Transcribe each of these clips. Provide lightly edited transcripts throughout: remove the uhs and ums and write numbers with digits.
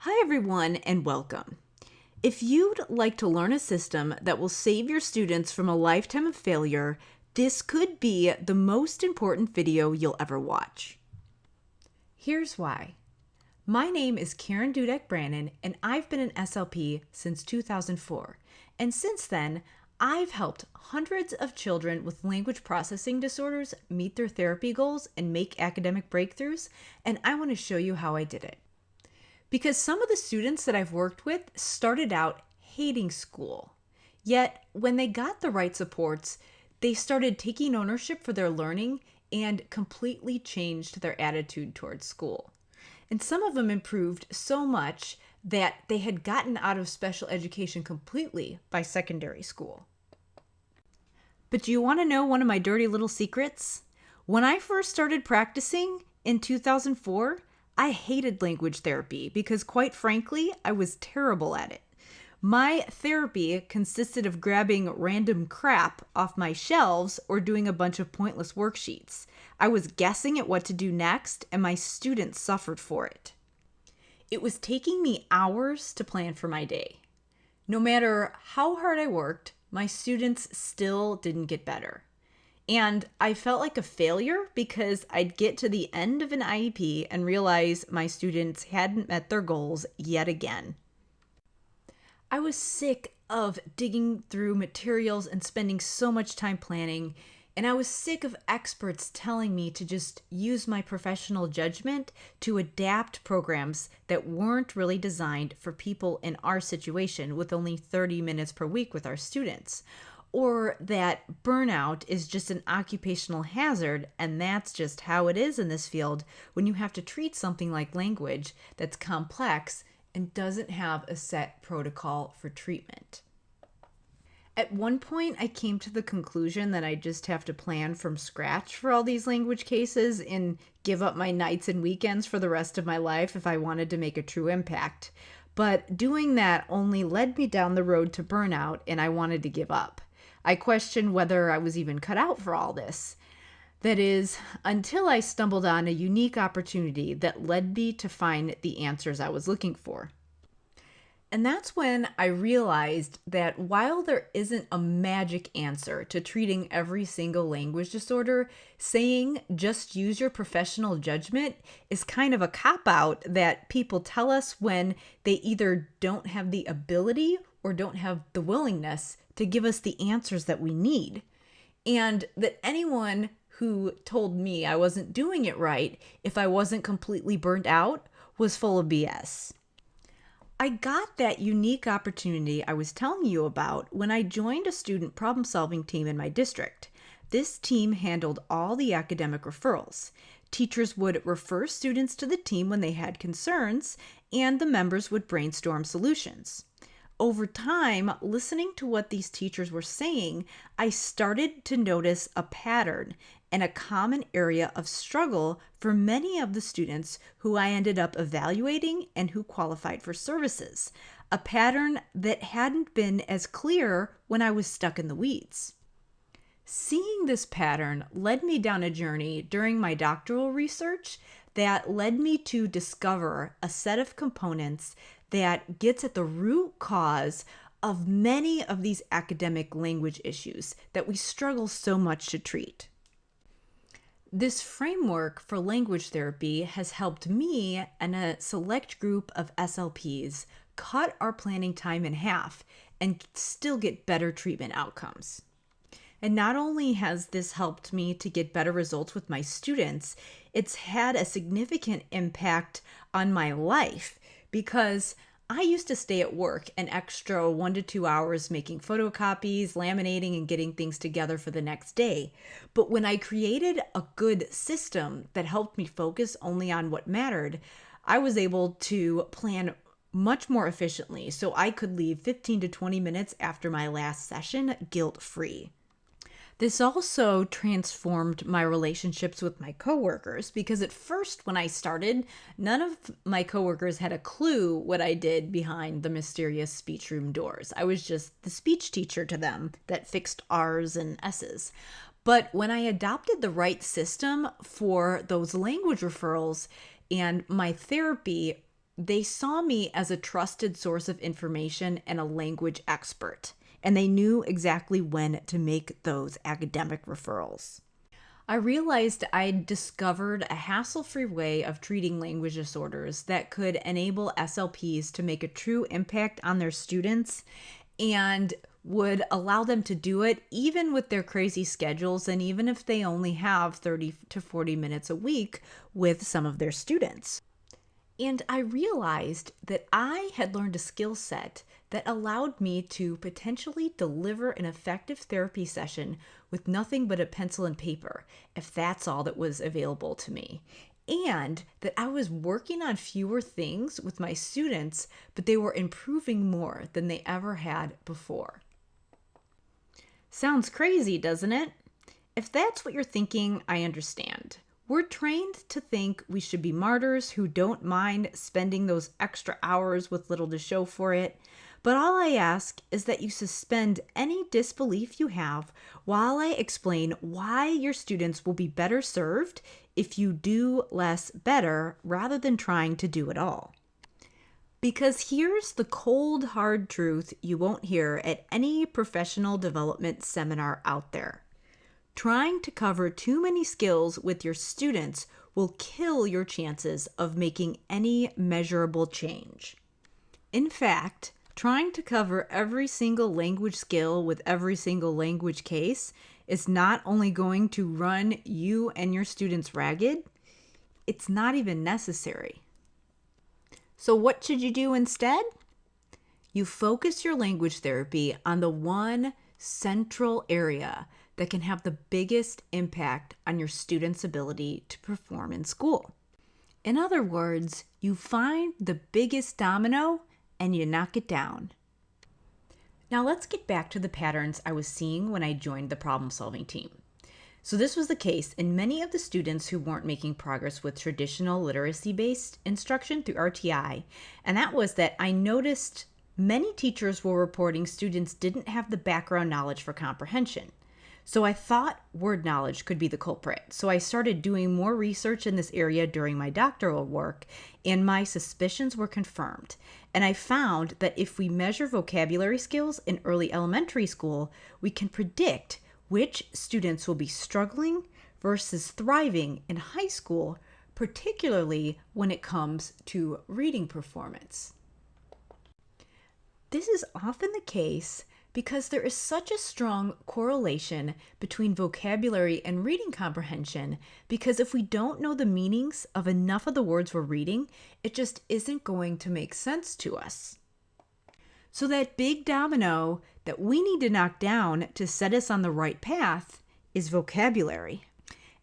Hi everyone and welcome. If you'd like to learn a system that will save your students from a lifetime of failure, this could be the most important video you'll ever watch. Here's why. My name is Dudek-Brannan and I've been an SLP since 2004. And since then, I've helped hundreds of children with language processing disorders meet their therapy goals and make academic breakthroughs, and I want to show you how I did it. Because some of the students that I've worked with started out hating school. Yet, when they got the right supports, they started taking ownership for their learning and completely changed their attitude towards school. And some of them improved so much that they had gotten out of special education completely by secondary school. But do you want to know one of my dirty little secrets? When I first started practicing in 2004, I hated language therapy because, quite frankly, I was terrible at it. My therapy consisted of grabbing random crap off my shelves or doing a bunch of pointless worksheets. I was guessing at what to do next, and my students suffered for it. It was taking me hours to plan for my day. No matter how hard I worked, my students still didn't get better. And I felt like a failure because I'd get to the end of an IEP and realize my students hadn't met their goals yet again. I was sick of digging through materials and spending so much time planning, and I was sick of experts telling me to just use my professional judgment to adapt programs that weren't really designed for people in our situation with only 30 minutes per week with our students. Or that burnout is just an occupational hazard, and that's just how it is in this field when you have to treat something like language that's complex and doesn't have a set protocol for treatment. At one point, I came to the conclusion that I just have to plan from scratch for all these language cases and give up my nights and weekends for the rest of my life if I wanted to make a true impact. But doing that only led me down the road to burnout, and I wanted to give up. I questioned whether I was even cut out for all this. That is, until I stumbled on a unique opportunity that led me to find the answers I was looking for. And that's when I realized that while there isn't a magic answer to treating every single language disorder, saying just use your professional judgment is kind of a cop-out that people tell us when they either don't have the ability or don't have the willingness to give us the answers that we need. And that anyone who told me I wasn't doing it right if I wasn't completely burnt out was full of BS. I got that unique opportunity I was telling you about when I joined a student problem-solving team in my district. This team handled all the academic referrals. Teachers would refer students to the team when they had concerns, and the members would brainstorm solutions. Over time, listening to what these teachers were saying, I started to notice a pattern and a common area of struggle for many of the students who I ended up evaluating and who qualified for services, a pattern that hadn't been as clear when I was stuck in the weeds. Seeing this pattern led me down a journey during my doctoral research that led me to discover a set of components that gets at the root cause of many of these academic language issues that we struggle so much to treat. This framework for language therapy has helped me and a select group of SLPs cut our planning time in half and still get better treatment outcomes. And not only has this helped me to get better results with my students, it's had a significant impact on my life because I used to stay at work an extra 1 to 2 hours making photocopies, laminating, and getting things together for the next day. But when I created a good system that helped me focus only on what mattered, I was able to plan much more efficiently so I could leave 15 to 20 minutes after my last session guilt-free. This also transformed my relationships with my coworkers because at first when I started, none of my coworkers had a clue what I did behind the mysterious speech room doors. I was just the speech teacher to them that fixed R's and S's. But when I adopted the right system for those language referrals and my therapy They saw me as a trusted source of information and a language expert, and they knew exactly when to make those academic referrals. I realized I'd discovered a hassle-free way of treating language disorders that could enable SLPs to make a true impact on their students and would allow them to do it even with their crazy schedules and even if they only have 30 to 40 minutes a week with some of their students. And I realized that I had learned a skill set that allowed me to potentially deliver an effective therapy session with nothing but a pencil and paper, if that's all that was available to me. And that I was working on fewer things with my students, but they were improving more than they ever had before. Sounds crazy, doesn't it? If that's what you're thinking, I understand. We're trained to think we should be martyrs who don't mind spending those extra hours with little to show for it. But all I ask is that you suspend any disbelief you have while I explain why your students will be better served if you do less better rather than trying to do it all. Because here's the cold, hard truth you won't hear at any professional development seminar out there. Trying to cover too many skills with your students will kill your chances of making any measurable change. In fact, trying to cover every single language skill with every single language case is not only going to run you and your students ragged, it's not even necessary. So what should you do instead? You focus your language therapy on the one central area that can have the biggest impact on your students' ability to perform in school. In other words, you find the biggest domino and you knock it down. Now let's get back to the patterns I was seeing when I joined the problem-solving team. So this was the case in many of the students who weren't making progress with traditional literacy-based instruction through RTI, and that was that I noticed many teachers were reporting students didn't have the background knowledge for comprehension. So I thought word knowledge could be the culprit. So I started doing more research in this area during my doctoral work, and my suspicions were confirmed. And I found that if we measure vocabulary skills in early elementary school, we can predict which students will be struggling versus thriving in high school, particularly when it comes to reading performance. This is often the case because there is such a strong correlation between vocabulary and reading comprehension, because if we don't know the meanings of enough of the words we're reading, it just isn't going to make sense to us. So that big domino that we need to knock down to set us on the right path is vocabulary.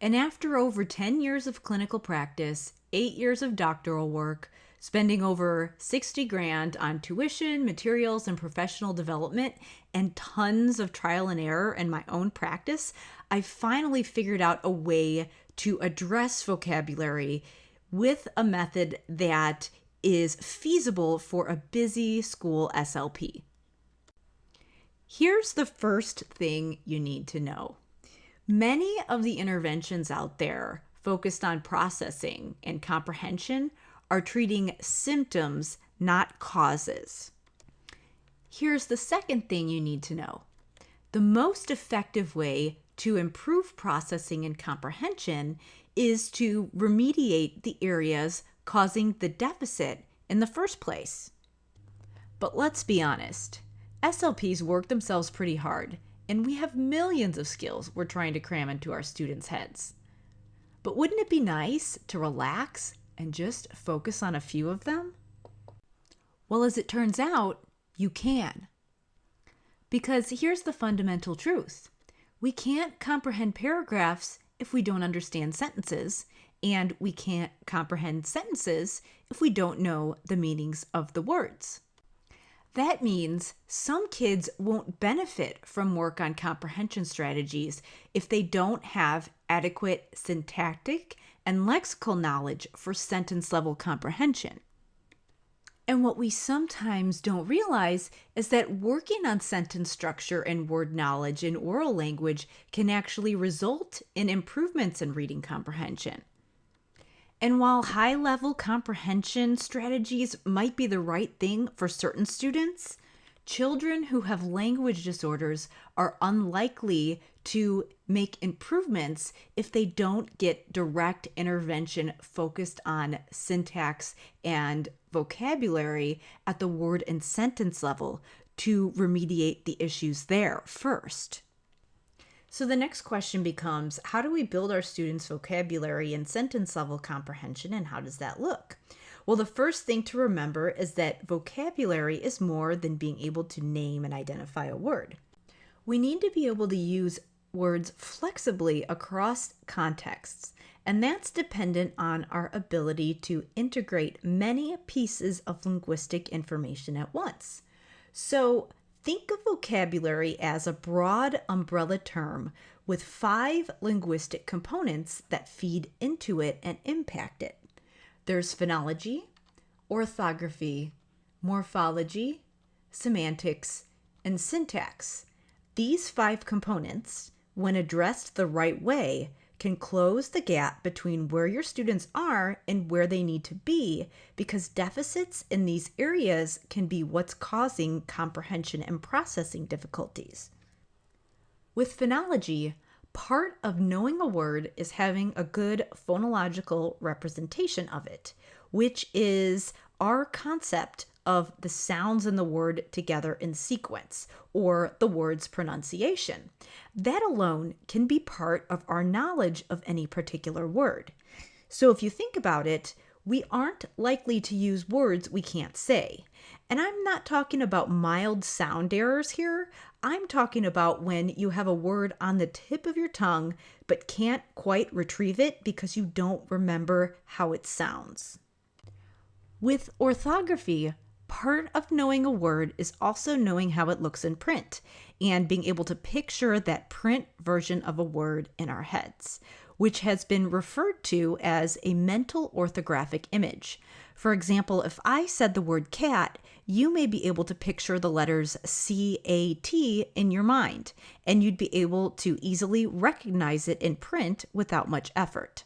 And after over 10 years of clinical practice, 8 years of doctoral work, spending over 60 grand on tuition, materials, and professional development, and tons of trial and error in my own practice, I finally figured out a way to address vocabulary with a method that is feasible for a busy school SLP. Here's the first thing you need to know. Many of the interventions out there focused on processing and comprehension are treating symptoms, not causes. Here's the second thing you need to know. The most effective way to improve processing and comprehension is to remediate the areas causing the deficit in the first place. But let's be honest, SLPs work themselves pretty hard, and we have millions of skills we're trying to cram into our students' heads. But wouldn't it be nice to relax and just focus on a few of them? Well, as it turns out, you can. Because here's the fundamental truth. We can't comprehend paragraphs if we don't understand sentences, and we can't comprehend sentences if we don't know the meanings of the words. That means some kids won't benefit from work on comprehension strategies if they don't have adequate syntactic and lexical knowledge for sentence-level comprehension. And what we sometimes don't realize is that working on sentence structure and word knowledge in oral language can actually result in improvements in reading comprehension. And while high-level comprehension strategies might be the right thing for certain students, children who have language disorders are unlikely to make improvements if they don't get direct intervention focused on syntax and vocabulary at the word and sentence level to remediate the issues there first. So the next question becomes, how do we build our students' vocabulary and sentence level comprehension, and how does that look? Well, the first thing to remember is that vocabulary is more than being able to name and identify a word. We need to be able to use words flexibly across contexts, and that's dependent on our ability to integrate many pieces of linguistic information at once. So think of vocabulary as a broad umbrella term with 5 linguistic components that feed into it and impact it. There's phonology, orthography, morphology, semantics, and syntax. These 5 components, when addressed the right way, can close the gap between where your students are and where they need to be, because deficits in these areas can be what's causing comprehension and processing difficulties. With phonology, part of knowing a word is having a good phonological representation of it, which is our concept of the sounds in the word together in sequence, or the word's pronunciation. That alone can be part of our knowledge of any particular word. So if you think about it, we aren't likely to use words we can't say. And I'm not talking about mild sound errors here. I'm talking about when you have a word on the tip of your tongue but can't quite retrieve it because you don't remember how it sounds. With orthography, part of knowing a word is also knowing how it looks in print and being able to picture that print version of a word in our heads, which has been referred to as a mental orthographic image. For example, if I said the word cat, you may be able to picture the letters C-A-T in your mind, and you'd be able to easily recognize it in print without much effort.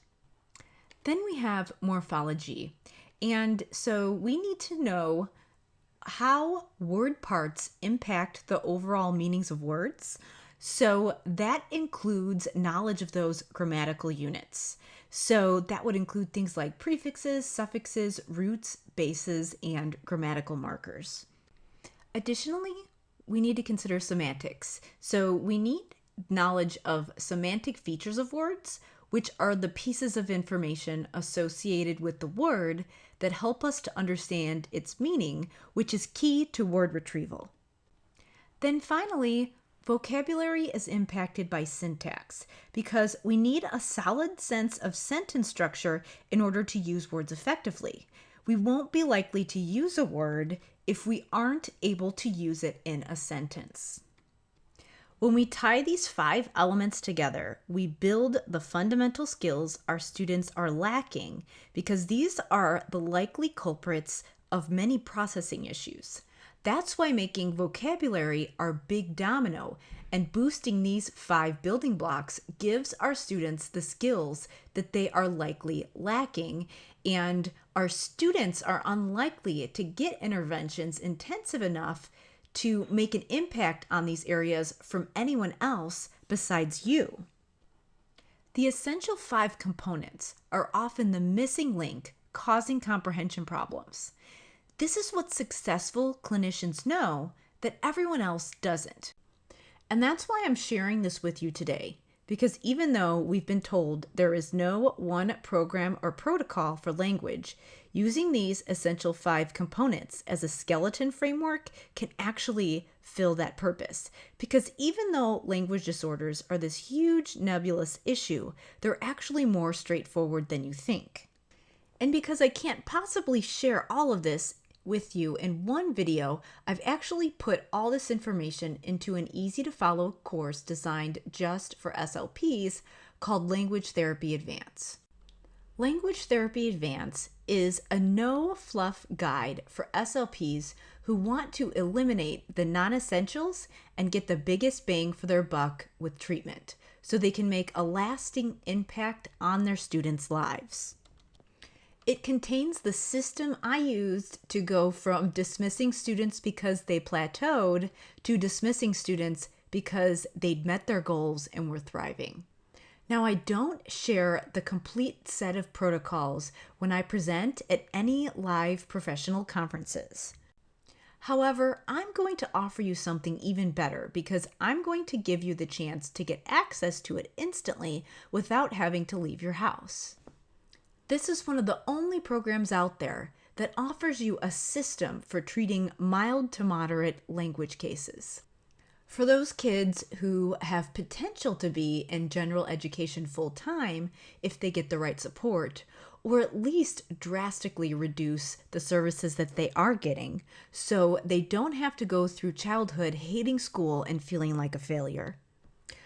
Then we have morphology. And so we need to know how word parts impact the overall meanings of words. So that includes knowledge of those grammatical units. So that would include things like prefixes, suffixes, roots, bases, and grammatical markers. Additionally, we need to consider semantics. So we need knowledge of semantic features of words, which are the pieces of information associated with the word that help us to understand its meaning, which is key to word retrieval. Then finally, vocabulary is impacted by syntax because we need a solid sense of sentence structure in order to use words effectively. We won't be likely to use a word if we aren't able to use it in a sentence. When we tie these 5 elements together, we build the fundamental skills our students are lacking because these are the likely culprits of many processing issues. That's why making vocabulary our big domino and boosting these 5 building blocks gives our students the skills that they are likely lacking, and our students are unlikely to get interventions intensive enough to make an impact on these areas from anyone else besides you. The essential 5 components are often the missing link causing comprehension problems. This is what successful clinicians know that everyone else doesn't. And that's why I'm sharing this with you today, because even though we've been told there is no one program or protocol for language, using these essential 5 components as a skeleton framework can actually fill that purpose. Because even though language disorders are this huge nebulous issue, they're actually more straightforward than you think. And because I can't possibly share all of this with you in one video, I've actually put all this information into an easy to follow course designed just for SLPs called Language Therapy Advance. Language Therapy Advance is a no-fluff guide for SLPs who want to eliminate the non-essentials and get the biggest bang for their buck with treatment, so they can make a lasting impact on their students' lives. It contains the system I used to go from dismissing students because they plateaued to dismissing students because they'd met their goals and were thriving. Now, I don't share the complete set of protocols when I present at any live professional conferences. However, I'm going to offer you something even better because I'm going to give you the chance to get access to it instantly without having to leave your house. This is one of the only programs out there that offers you a system for treating mild to moderate language cases. For those kids who have potential to be in general education full-time if they get the right support, or at least drastically reduce the services that they are getting so they don't have to go through childhood hating school and feeling like a failure.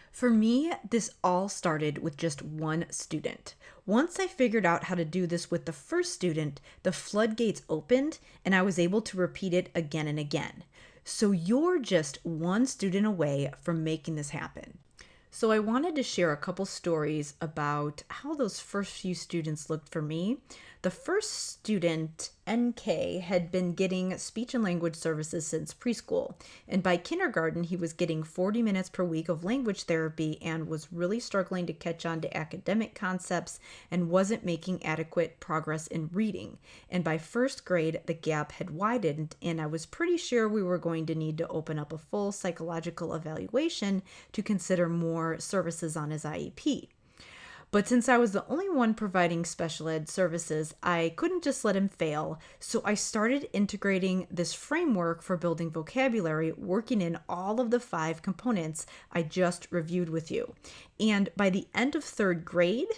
For me, this all started with just one student. Once I figured out how to do this with the first student, the floodgates opened and I was able to repeat it again and again. So you're just one student away from making this happen. So I wanted to share a couple stories about how those first few students looked for me. The first student, NK, had been getting speech and language services since preschool. And by kindergarten, he was getting 40 minutes per week of language therapy and was really struggling to catch on to academic concepts and wasn't making adequate progress in reading. And by first grade, the gap had widened, and I was pretty sure we were going to need to open up a full psychological evaluation to consider more services on his IEP. But since I was the only one providing special ed services, I couldn't just let him fail, so I started integrating this framework for building vocabulary, working in all of the 5 components I just reviewed with you. And by the end of 3rd grade,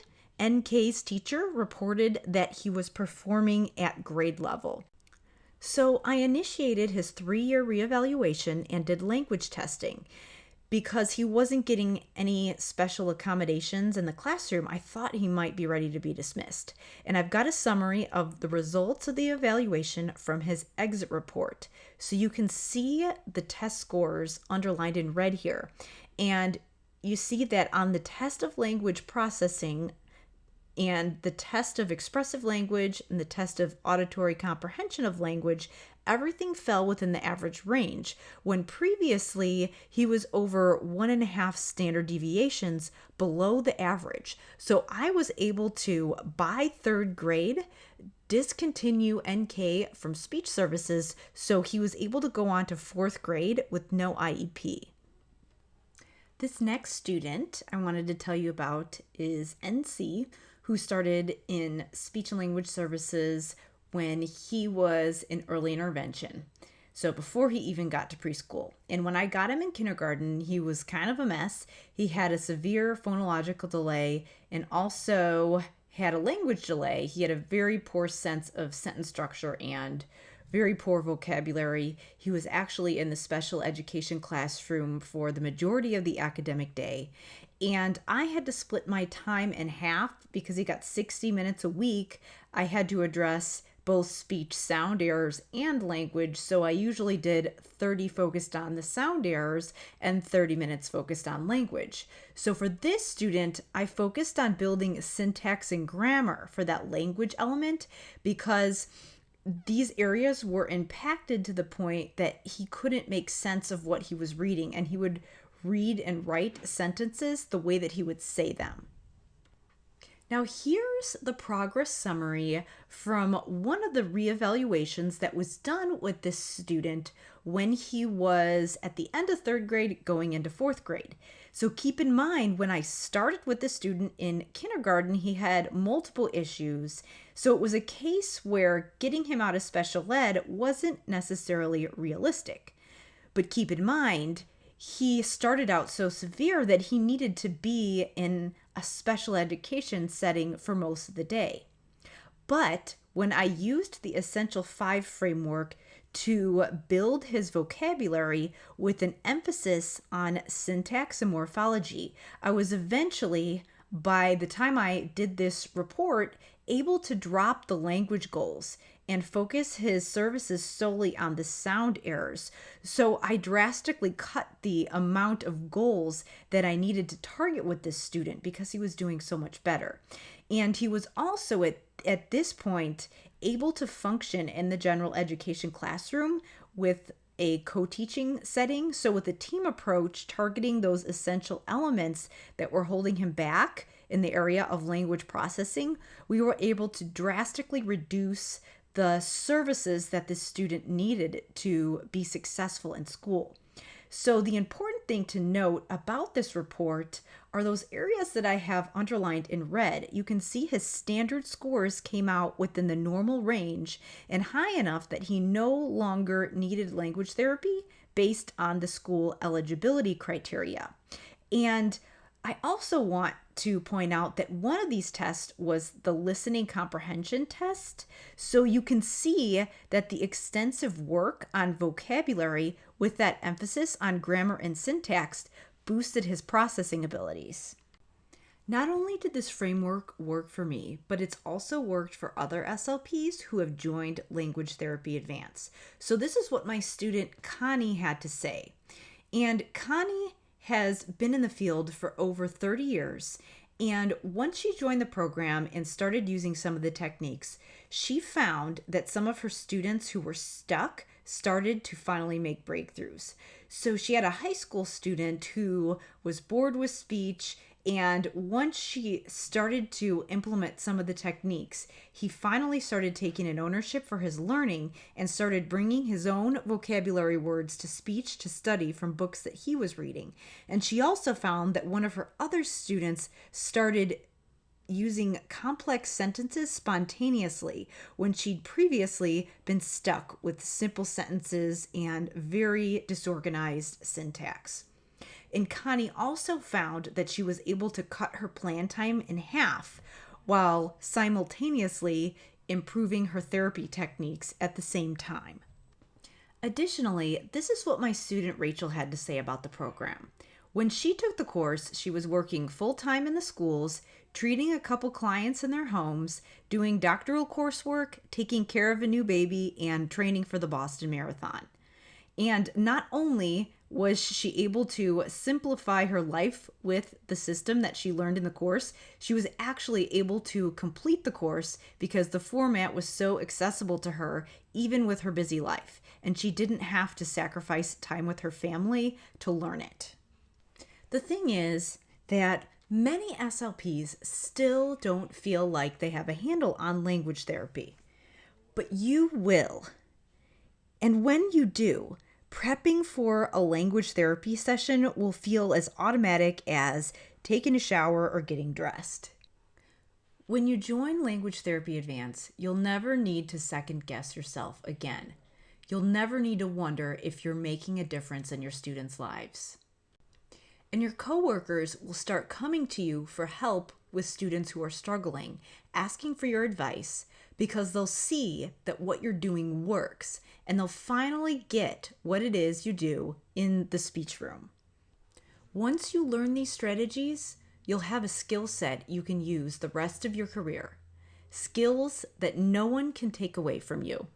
NK's teacher reported that he was performing at grade level. So I initiated his 3-year reevaluation and did language testing. Because he wasn't getting any special accommodations in the classroom, I thought he might be ready to be dismissed. And I've got a summary of the results of the evaluation from his exit report. So you can see the test scores underlined in red here. And you see that on the test of language processing and the test of expressive language and the test of auditory comprehension of language, everything fell within the average range, when previously he was over 1.5 standard deviations below the average. So I was able to, by 3rd grade, discontinue NK from speech services so he was able to go on to 4th grade with no IEP. This next student I wanted to tell you about is NC, who started in speech and language services when he was in early intervention. So before he even got to preschool. And when I got him in kindergarten, he was kind of a mess. He had a severe phonological delay and also had a language delay. He had a very poor sense of sentence structure and very poor vocabulary. He was actually in the special education classroom for the majority of the academic day. And I had to split my time in half because he got 60 minutes a week. I had to address both speech sound errors and language, so I usually did 30 focused on the sound errors and 30 minutes focused on language. So for this student, I focused on building syntax and grammar for that language element because these areas were impacted to the point that he couldn't make sense of what he was reading, and he would read and write sentences the way that he would say them. Now here's the progress summary from one of the reevaluations that was done with this student when he was at the end of 3rd grade going into 4th grade. So keep in mind, when I started with the student in kindergarten, he had multiple issues. So it was a case where getting him out of special ed wasn't necessarily realistic. But keep in mind, he started out so severe that he needed to be in a special education setting for most of the day. But when I used the Essential 5 framework to build his vocabulary with an emphasis on syntax and morphology, I was eventually, by the time I did this report, able to drop the language goals and focus his services solely on the sound errors. So I drastically cut the amount of goals that I needed to target with this student because he was doing so much better. And he was also at this point able to function in the general education classroom with a co-teaching setting. So with a team approach targeting those essential elements that were holding him back in the area of language processing, we were able to drastically reduce the services that the student needed to be successful in school. So the important thing to note about this report are those areas that I have underlined in red. You can see his standard scores came out within the normal range and high enough that he no longer needed language therapy based on the school eligibility criteria. And I also want to point out that one of these tests was the listening comprehension test. So you can see that the extensive work on vocabulary with that emphasis on grammar and syntax boosted his processing abilities. Not only did this framework work for me, but it's also worked for other SLPs who have joined Language Therapy Advance. So this is what my student Connie had to say. And Connie has been in the field for over 30 years. And once she joined the program and started using some of the techniques, she found that some of her students who were stuck started to finally make breakthroughs. So she had a high school student who was bored with speech, and once she started to implement some of the techniques, he finally started taking an ownership for his learning and started bringing his own vocabulary words to speech to study from books that he was reading. And she also found that one of her other students started using complex sentences spontaneously when she'd previously been stuck with simple sentences and very disorganized syntax. And Connie also found that she was able to cut her plan time in half while simultaneously improving her therapy techniques at the same time. Additionally, this is what my student Rachel had to say about the program. When she took the course, she was working full-time in the schools, treating a couple clients in their homes, doing doctoral coursework, taking care of a new baby, and training for the Boston Marathon. And not only was she able to simplify her life with the system that she learned in the course, she was actually able to complete the course because the format was so accessible to her, even with her busy life. And she didn't have to sacrifice time with her family to learn it. The thing is that many SLPs still don't feel like they have a handle on language therapy, but you will. And when you do, prepping for a language therapy session will feel as automatic as taking a shower or getting dressed. When you join Language Therapy Advance, you'll never need to second guess yourself again. You'll never need to wonder if you're making a difference in your students' lives. And your coworkers will start coming to you for help with students who are struggling, asking for your advice, because they'll see that what you're doing works, and they'll finally get what it is you do in the speech room. Once you learn these strategies, you'll have a skill set you can use the rest of your career. Skills that no one can take away from you.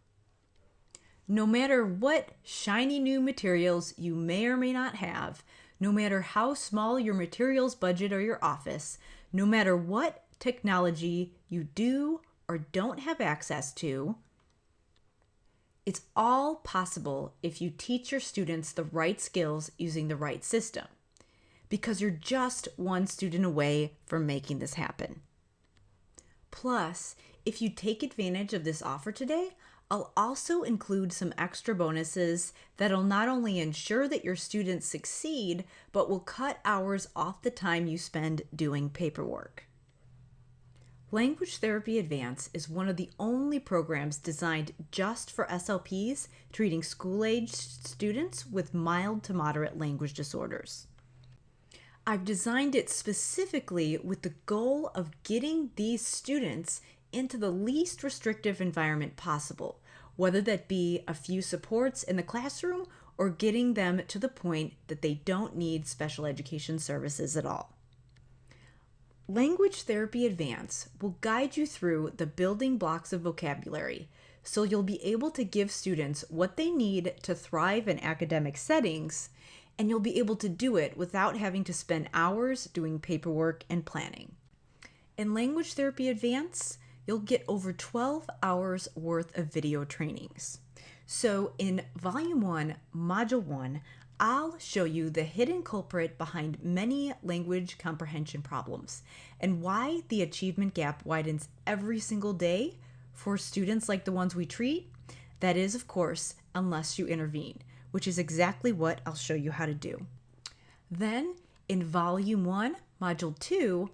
No matter what shiny new materials you may or may not have, no matter how small your materials budget or your office, no matter what technology you do or don't have access to, it's all possible if you teach your students the right skills using the right system, because you're just one student away from making this happen. Plus, if you take advantage of this offer today, I'll also include some extra bonuses that'll not only ensure that your students succeed, but will cut hours off the time you spend doing paperwork. Language Therapy Advance is one of the only programs designed just for SLPs treating school-aged students with mild to moderate language disorders. I've designed it specifically with the goal of getting these students into the least restrictive environment possible, whether that be a few supports in the classroom or getting them to the point that they don't need special education services at all. Language Therapy Advance will guide you through the building blocks of vocabulary, so you'll be able to give students what they need to thrive in academic settings, and you'll be able to do it without having to spend hours doing paperwork and planning. In Language Therapy Advance, you'll get over 12 hours worth of video trainings. So in Volume 1, Module 1, I'll show you the hidden culprit behind many language comprehension problems and why the achievement gap widens every single day for students like the ones we treat. That is, of course, unless you intervene, which is exactly what I'll show you how to do. Then, in Volume 1, Module 2,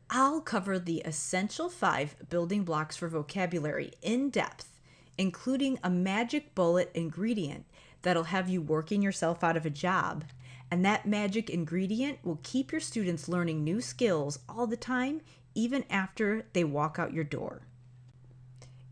I'll cover the essential 5 building blocks for vocabulary in depth, including a magic bullet ingredient that'll have you working yourself out of a job. And that magic ingredient will keep your students learning new skills all the time, even after they walk out your door.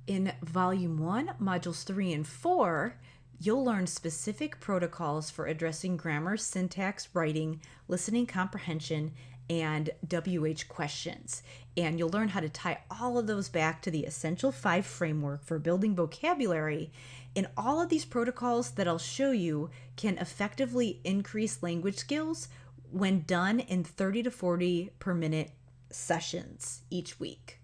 In Volume 1, Modules 3 and 4, you'll learn specific protocols for addressing grammar, syntax, writing, listening comprehension, and WH questions. And you'll learn how to tie all of those back to the Essential 5 framework for building vocabulary. And all of these protocols that I'll show you can effectively increase language skills when done in 30 to 40 per minute sessions each week.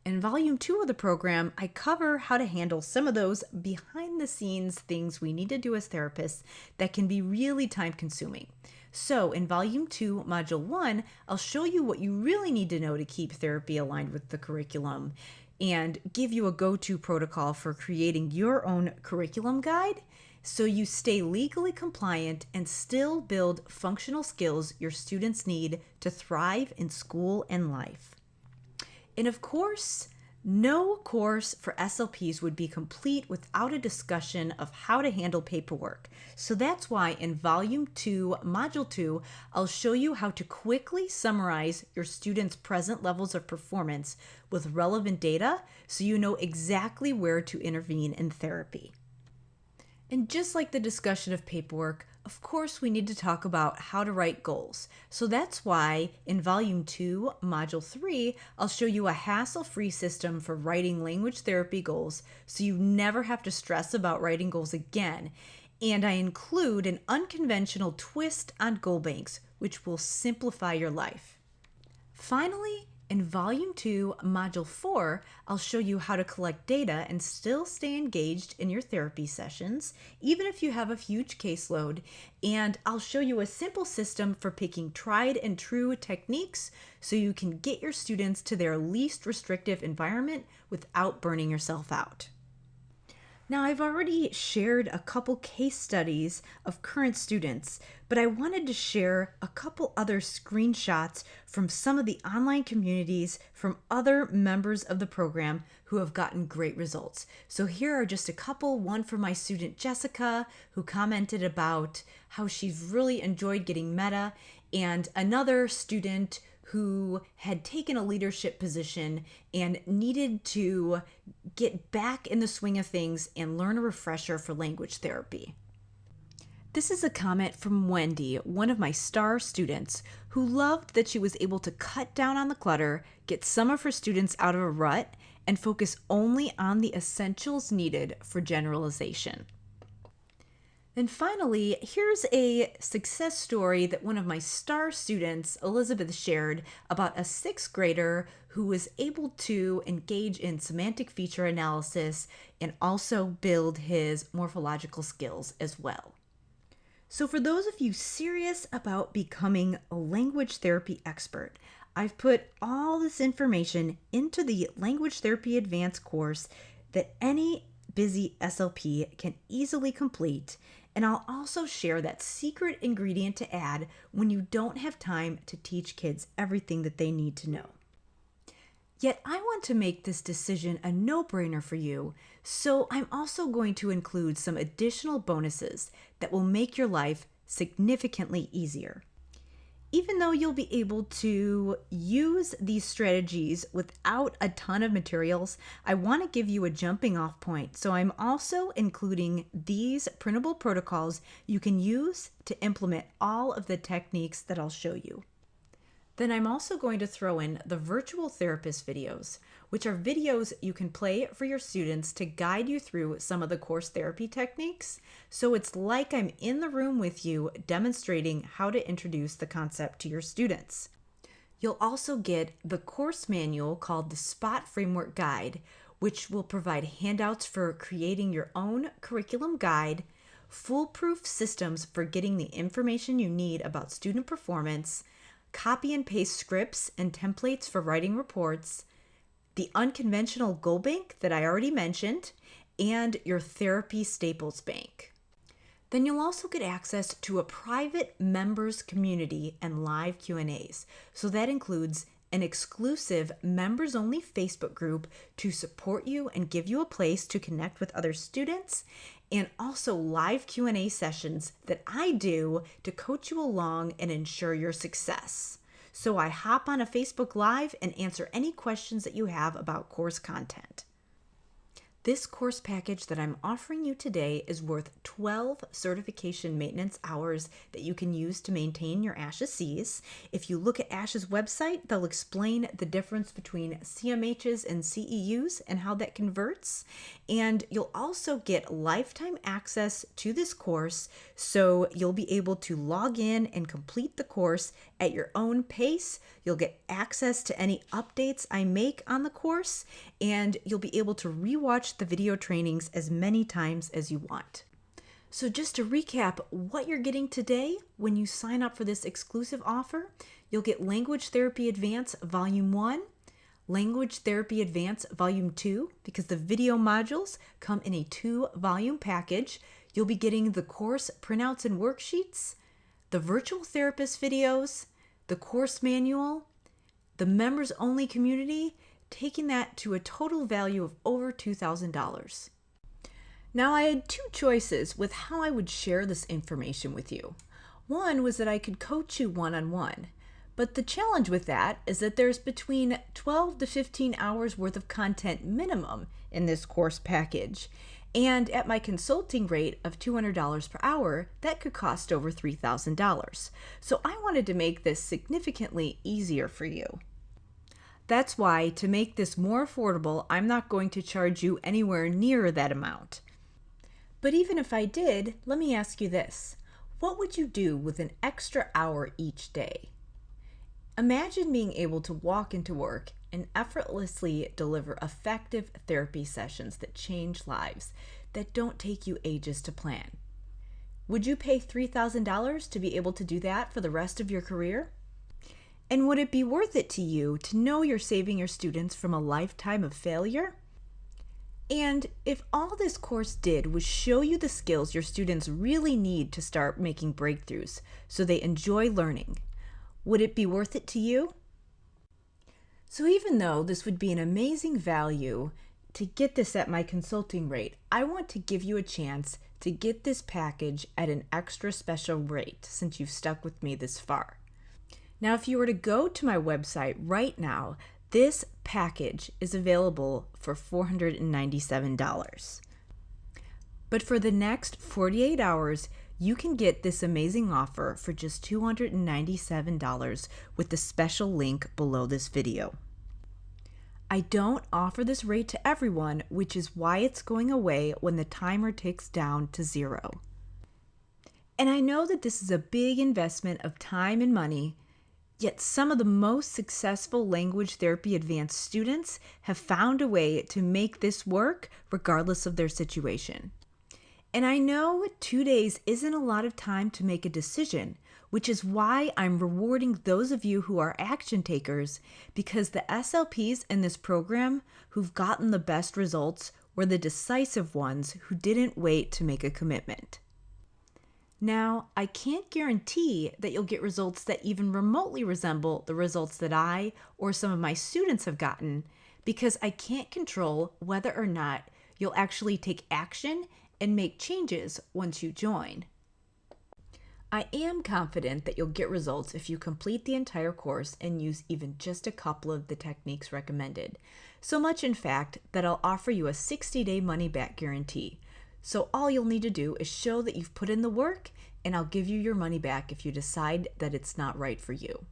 In Volume 2 of the program, I cover how to handle some of those behind-the-scenes things we need to do as therapists that can be really time-consuming. So in Volume 2, Module 1, I'll show you what you really need to know to keep therapy aligned with the curriculum and give you a go-to protocol for creating your own curriculum guide so you stay legally compliant and still build functional skills your students need to thrive in school and life. And of course, no course for SLPs would be complete without a discussion of how to handle paperwork. So that's why in Volume 2, Module 2, I'll show you how to quickly summarize your students' present levels of performance with relevant data so you know exactly where to intervene in therapy. And just like the discussion of paperwork, of course, we need to talk about how to write goals. So that's why in Volume 2, Module 3, I'll show you a hassle-free system for writing language therapy goals so you never have to stress about writing goals again. And I include an unconventional twist on goal banks, which will simplify your life. Finally, in Volume 2, Module 4, I'll show you how to collect data and still stay engaged in your therapy sessions, even if you have a huge caseload. And I'll show you a simple system for picking tried and true techniques so you can get your students to their least restrictive environment without burning yourself out. Now, I've already shared a couple case studies of current students, but I wanted to share a couple other screenshots from some of the online communities from other members of the program who have gotten great results. So here are just a couple, one from my student Jessica, who commented about how she's really enjoyed getting meta, and another student who had taken a leadership position and needed to get back in the swing of things and learn a refresher for language therapy. This is a comment from Wendy, one of my star students, who loved that she was able to cut down on the clutter, get some of her students out of a rut, and focus only on the essentials needed for generalization. And finally, here's a success story that one of my star students, Elizabeth, shared about a 6th grader who was able to engage in semantic feature analysis and also build his morphological skills as well. So for those of you serious about becoming a language therapy expert, I've put all this information into the Language Therapy Advanced course that any busy SLP can easily complete. And I'll also share that secret ingredient to add when you don't have time to teach kids everything that they need to know. Yet I want to make this decision a no-brainer for you, so I'm also going to include some additional bonuses that will make your life significantly easier. Even though you'll be able to use these strategies without a ton of materials, I want to give you a jumping off point. So I'm also including these printable protocols you can use to implement all of the techniques that I'll show you. Then I'm also going to throw in the virtual therapist videos, which are videos you can play for your students to guide you through some of the course therapy techniques. So it's like I'm in the room with you demonstrating how to introduce the concept to your students. You'll also get the course manual called the Spot Framework Guide, which will provide handouts for creating your own curriculum guide, foolproof systems for getting the information you need about student performance, copy and paste scripts and templates for writing reports, the unconventional goal bank that I already mentioned, and your therapy staples bank. Then you'll also get access to a private members community and live Q&As. So that includes an exclusive members-only Facebook group to support you and give you a place to connect with other students, and also live Q&A sessions that I do to coach you along and ensure your success. So I hop on a Facebook Live and answer any questions that you have about course content. This course package that I'm offering you today is worth 12 certification maintenance hours that you can use to maintain your ASHA Cs. If you look at ASHA's website, they'll explain the difference between CMHs and CEUs and how that converts. And you'll also get lifetime access to this course, so you'll be able to log in and complete the course at your own pace. You'll get access to any updates I make on the course, and you'll be able to rewatch the video trainings as many times as you want. So just to recap what you're getting today, when you sign up for this exclusive offer, you'll get Language Therapy Advance Volume 1, Language Therapy Advance Volume 2, because the video modules come in a 2-volume package. You'll be getting the course printouts and worksheets, the virtual therapist videos, the course manual, the members-only community, taking that to a total value of over $2,000. Now, I had 2 choices with how I would share this information with you. One was that I could coach you one-on-one, but the challenge with that is that there's between 12 to 15 hours worth of content minimum in this course package. And at my consulting rate of $200 per hour, that could cost over $3,000. So I wanted to make this significantly easier for you. That's why, to make this more affordable, I'm not going to charge you anywhere near that amount. But even if I did, let me ask you this. What would you do with an extra hour each day? Imagine being able to walk into work and effortlessly deliver effective therapy sessions that change lives, that don't take you ages to plan. Would you pay $3,000 to be able to do that for the rest of your career? And would it be worth it to you to know you're saving your students from a lifetime of failure? And if all this course did was show you the skills your students really need to start making breakthroughs so they enjoy learning, would it be worth it to you? So even though this would be an amazing value to get this at my consulting rate, I want to give you a chance to get this package at an extra special rate since you've stuck with me this far. Now, if you were to go to my website right now, this package is available for $497. But for the next 48 hours, you can get this amazing offer for just $297 with the special link below this video. I don't offer this rate to everyone, which is why it's going away when the timer ticks down to 0. And I know that this is a big investment of time and money, yet some of the most successful Language Therapy Advanced students have found a way to make this work regardless of their situation. And I know 2 days isn't a lot of time to make a decision, which is why I'm rewarding those of you who are action takers, because the SLPs in this program who've gotten the best results were the decisive ones who didn't wait to make a commitment. Now, I can't guarantee that you'll get results that even remotely resemble the results that I or some of my students have gotten, because I can't control whether or not you'll actually take action and make changes once you join. I am confident that you'll get results if you complete the entire course and use even just a couple of the techniques recommended. So much, in fact, that I'll offer you a 60-day money-back guarantee. So all you'll need to do is show that you've put in the work, and I'll give you your money back if you decide that it's not right for you.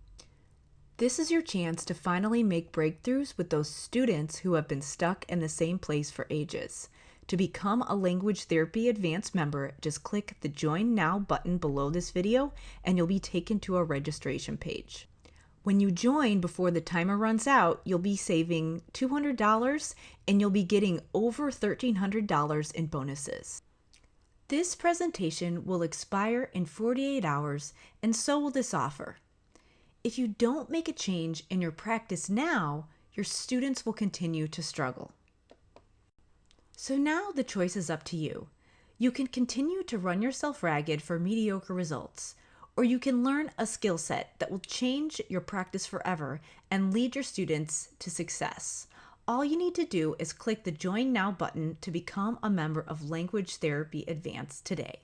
This is your chance to finally make breakthroughs with those students who have been stuck in the same place for ages. To become a Language Therapy Advanced member, just click the Join Now button below this video and you'll be taken to a registration page. When you join before the timer runs out, you'll be saving $200 and you'll be getting over $1,300 in bonuses. This presentation will expire in 48 hours, and so will this offer. If you don't make a change in your practice now, your students will continue to struggle. So now the choice is up to you. You can continue to run yourself ragged for mediocre results, or you can learn a skill set that will change your practice forever and lead your students to success. All you need to do is click the Join Now button to become a member of Language Therapy Advanced today.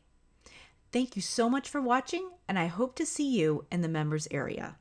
Thank you so much for watching, and I hope to see you in the members area.